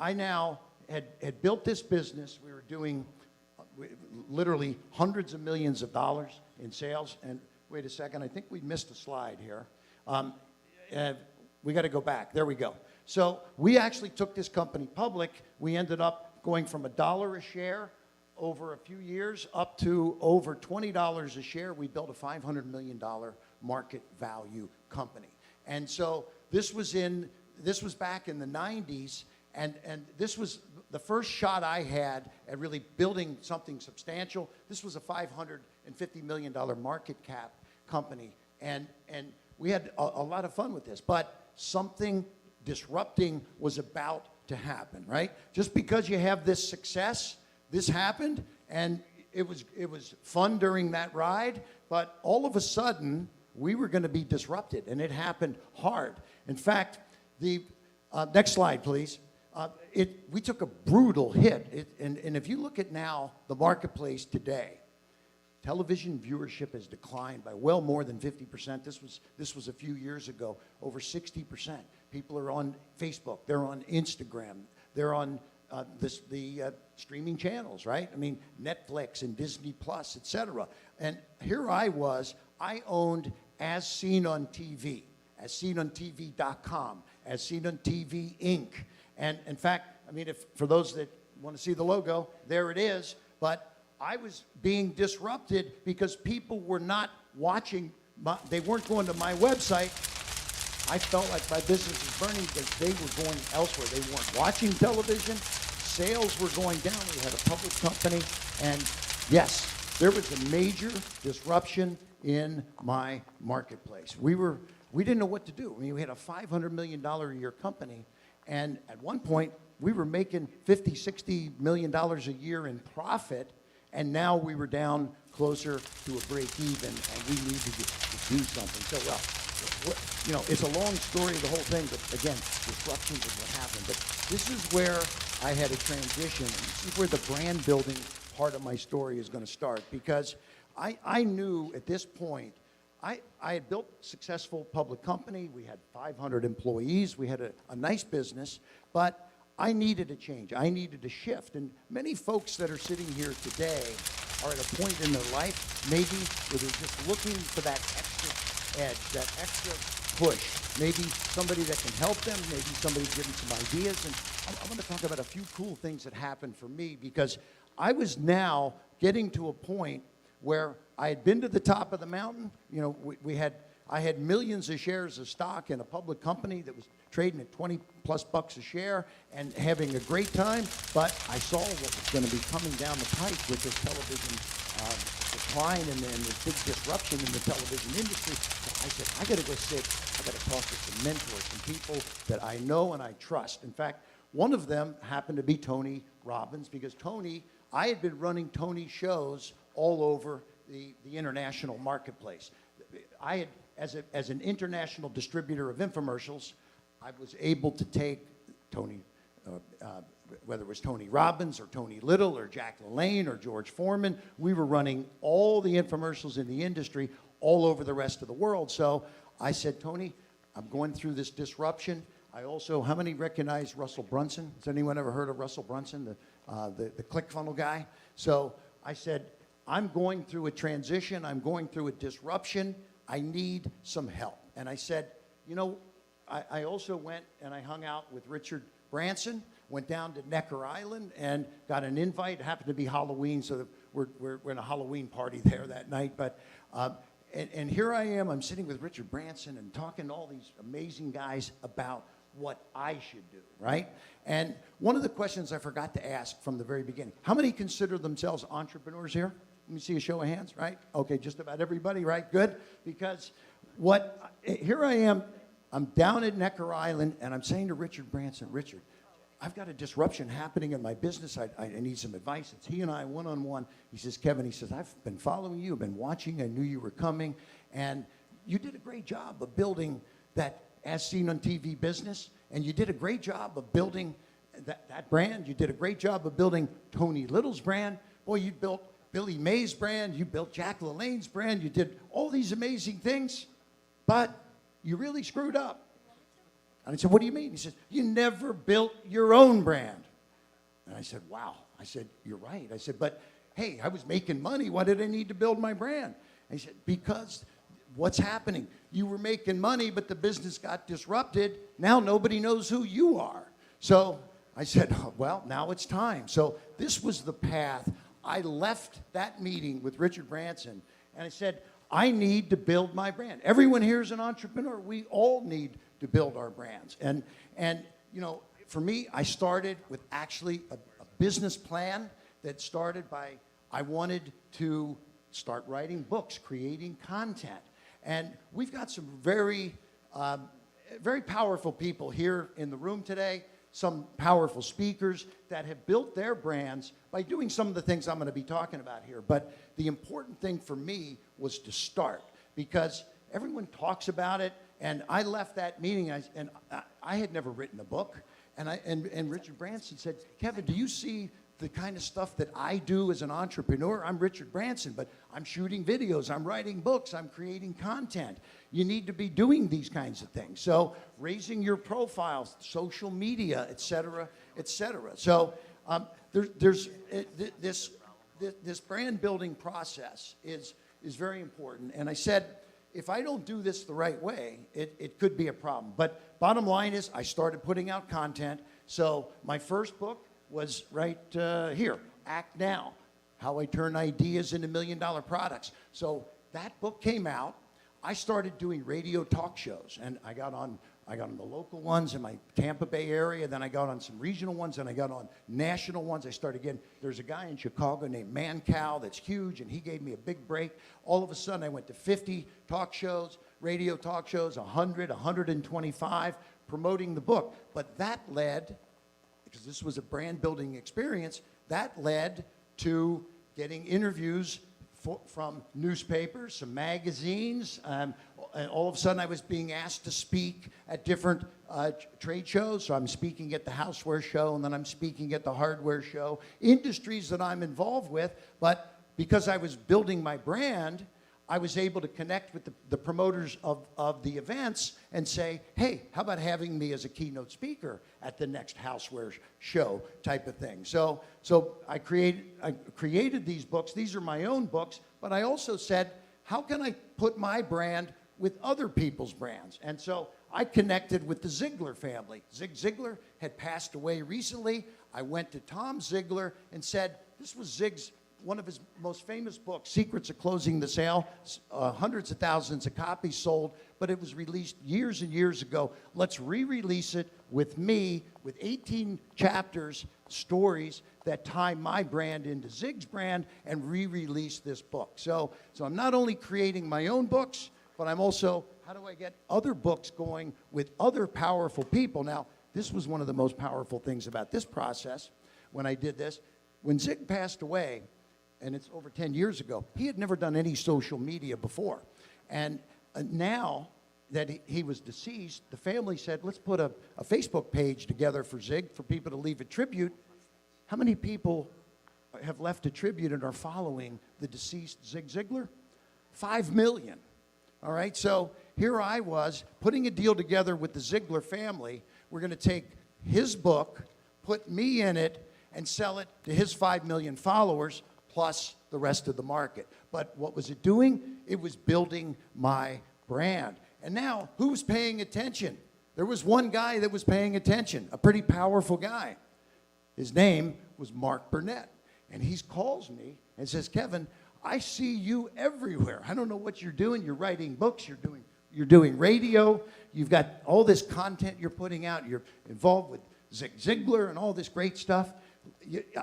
I now had built this business. We were doing literally hundreds of millions of dollars in sales. And wait a second, I think we missed a slide here. We got to go back. There we go. So we actually took this company public. We ended up going from $1 a share over a few years up to over $20 a share. We built a $500 million market value company. And so this was back in the 90s, and this was the first shot I had at really building something substantial. This was a $550 million market cap company, and we had a lot of fun with this, but something disrupting was about to happen, right? Just because you have this success, this happened, and it was fun during that ride, but all of a sudden, we were going to be disrupted, and it happened hard. In fact, the next slide, please. We took a brutal hit, and if you look at now the marketplace today, television viewership has declined by well more than 50%. This was a few years ago, over 60%. People are on Facebook, they're on Instagram, they're on the streaming channels, right? I mean, Netflix and Disney Plus, et cetera. And here I owned As Seen on TV, AsSeenOnTV.com, As Seen on TV Inc. And in fact, I mean, for those that want to see the logo, there it is. But I was being disrupted because people were not watching, they weren't going to my website. I felt like my business was burning because they were going elsewhere. They weren't watching television. Sales were going down. We had a public company. And yes, there was a major disruption in my marketplace. We didn't know what to do. I mean, we had a $500 million a year company. And at one point, we were making $50, $60 million a year in profit. And now we were down closer to a break even, and we needed to do something. So, well, you know, it's a long story, the whole thing, but again, disruption is what happened. But this is where I had a transition, and this is where the brand building part of my story is going to start, because I knew at this point, I had built a successful public company. We had 500 employees. We had a nice business, but I needed a change. I needed a shift. And many folks that are sitting here today are at a point in their life, maybe where they're just looking for that extra edge, that extra push. Maybe somebody that can help them, maybe somebody giving some ideas. And I want to talk about a few cool things that happened for me, because I was now getting to a point where I had been to the top of the mountain. You know, I had millions of shares of stock in a public company that was trading at 20 plus bucks a share and having a great time, but I saw what was going to be coming down the pike with this television decline and this big disruption in the television industry. So I said, I got to go sit, I got to talk to some mentors, some people that I know and I trust. In fact, one of them happened to be Tony Robbins, because I had been running Tony shows all over the international marketplace. I had, as an international distributor of infomercials, I was able to take Tony, whether it was Tony Robbins or Tony Little or Jack LaLanne or George Foreman, we were running all the infomercials in the industry all over the rest of the world. So I said, Tony, I'm going through this disruption. I also, how many recognize Russell Brunson? Has anyone ever heard of Russell Brunson, the ClickFunnels guy? So I said, I'm going through a transition. I'm going through a disruption. I need some help. And I said, you know, I also went and I hung out with Richard Branson, went down to Necker Island and got an invite. It happened to be Halloween, so we're in a Halloween party there that night. But and here I am, I'm sitting with Richard Branson and talking to all these amazing guys about what I should do, right? And one of the questions I forgot to ask from the very beginning, how many consider themselves entrepreneurs here? Let me see a show of hands, right? Okay, just about everybody, right? Good. Because here I am, I'm down at Necker Island, and I'm saying to Richard Branson, Richard, I've got a disruption happening in my business. I need some advice. It's he and I one-on-one. He says, Kevin, he says, I've been following you, I've been watching, I knew you were coming, and you did a great job of building that As Seen on TV business, and you did a great job of building that brand. You did a great job of building Tony Little's brand. Boy, you built Billy Mays' brand, you built Jack LaLanne's brand, you did all these amazing things, but you really screwed up. And I said, what do you mean? He says, you never built your own brand. And I said, wow. I said, you're right. I said, but hey, I was making money. Why did I need to build my brand? And he said, because what's happening? You were making money, but the business got disrupted. Now nobody knows who you are. So I said, oh, well, now it's time. So this was the path. I left that meeting with Richard Branson, and I said, I need to build my brand. Everyone here is an entrepreneur. We all need to build our brands. And you know, for me, I started with actually a business plan that started by, I wanted to start writing books, creating content. And we've got some very, very powerful people here in the room today, some powerful speakers that have built their brands by doing some of the things I'm going to be talking about here. But the important thing for me was to start, because everyone talks about it, and I left that meeting, and I had never written a book, and Richard Branson said, Kevin, do you see the kind of stuff that I do as an entrepreneur? I'm Richard Branson, but I'm shooting videos, I'm writing books, I'm creating content. You need to be doing these kinds of things. So raising your profiles, social media, et cetera, et cetera. So there's this brand building process is very important. And I said, if I don't do this the right way, it could be a problem. But bottom line is, I started putting out content. So my first book was right here, Act Now, How I Turn Ideas into $1 Million Products. So that book came out. I started doing radio talk shows, and I got on the local ones in my Tampa Bay area, then I got on some regional ones, and I got on national ones. I started getting, there's a guy in Chicago named Mancow that's huge, and he gave me a big break. All of a sudden, I went to 50 talk shows, radio talk shows, 100, 125, promoting the book. But that led, because this was a brand building experience, that led to getting interviews from newspapers, some magazines, and all of a sudden I was being asked to speak at different trade shows. So I'm speaking at the Houseware Show, and then I'm speaking at the Hardware Show, industries that I'm involved with. But because I was building my brand, I was able to connect with the promoters of the events and say, hey, how about having me as a keynote speaker at the next Houseware Show type of thing. So I created these books. These are my own books, but I also said, how can I put my brand with other people's brands? And so I connected with the Ziglar family. Zig Ziglar had passed away recently. I went to Tom Ziglar and said, this was Zig's one of his most famous books, Secrets of Closing the Sale, hundreds of thousands of copies sold, but it was released years and years ago. Let's re-release it with me, with 18 chapters, stories that tie my brand into Zig's brand, and re-release this book. So I'm not only creating my own books, but I'm also, how do I get other books going with other powerful people? Now, this was one of the most powerful things about this process when I did this. When Zig passed away, and it's over 10 years ago, he had never done any social media before. And now that he was deceased, the family said, let's put a Facebook page together for Zig, for people to leave a tribute. How many people have left a tribute and are following the deceased Zig Ziglar? 5 million. All right, so here I was putting a deal together with the Ziglar family. We're going to take his book, put me in it, and sell it to his 5 million followers, plus the rest of the market. But what was it doing? It was building my brand. And now, who's paying attention? There was one guy that was paying attention, a pretty powerful guy. His name was Mark Burnett. And he calls me and says, Kevin, I see you everywhere. I don't know what you're doing. You're writing books. You're doing radio. You've got all this content you're putting out. You're involved with Zig Ziglar and all this great stuff.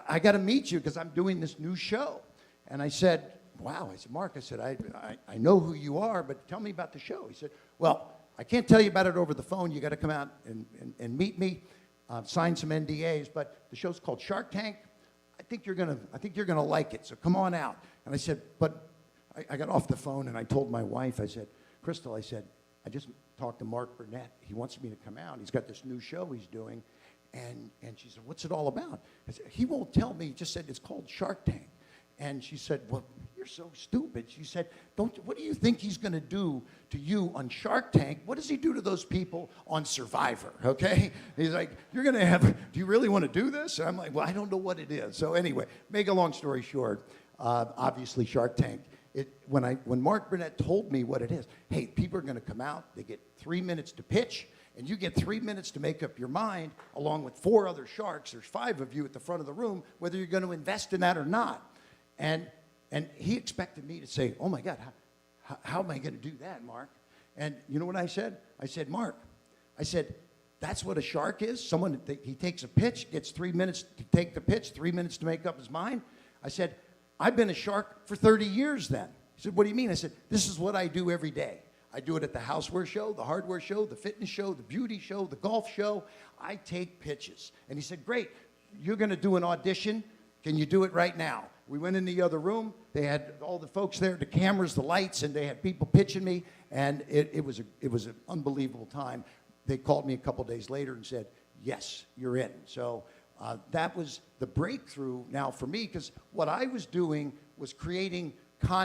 I got to meet you because I'm doing this new show. And I said, wow. I said, Mark, I said, I know who you are, but tell me about the show. He said, well, I can't tell you about it over the phone. You got to come out and meet me, sign some NDAs. But the show's called Shark Tank. I think you're gonna like it. So come on out. And I said, but I got off the phone and I told my wife, I said, Crystal, I said, I just talked to Mark Burnett. He wants me to come out. He's got this new show he's doing. And she said, what's it all about? I said, he won't tell me. He just said, it's called Shark Tank. And she said, well, you're so stupid. She said, what do you think he's going to do to you on Shark Tank? What does he do to those people on Survivor, okay? He's like, you're going to have, do you really want to do this? And I'm like, well, I don't know what it is. So anyway, make a long story short, obviously Shark Tank, when Mark Burnett told me what it is, hey, people are going to come out, they get 3 minutes to pitch, and you get 3 minutes to make up your mind, along with 4 other sharks. There's 5 of you at the front of the room, whether you're going to invest in that or not. And he expected me to say, oh my God, how am I going to do that, Mark? And you know what I said? I said, Mark, I said, that's what a shark is? Someone, he takes a pitch, gets 3 minutes to take the pitch, 3 minutes to make up his mind. I said, I've been a shark for 30 years then. He said, what do you mean? I said, this is what I do every day. I do it at the houseware show, the hardware show, the fitness show, the beauty show, the golf show. I take pitches. And he said, great, you're going to do an audition. Can you do it right now? We went in the other room. They had all the folks there, the cameras, the lights, and they had people pitching me. And it was an unbelievable time. They called me a couple days later and said, yes, you're in. So that was the breakthrough now for me, because what I was doing was creating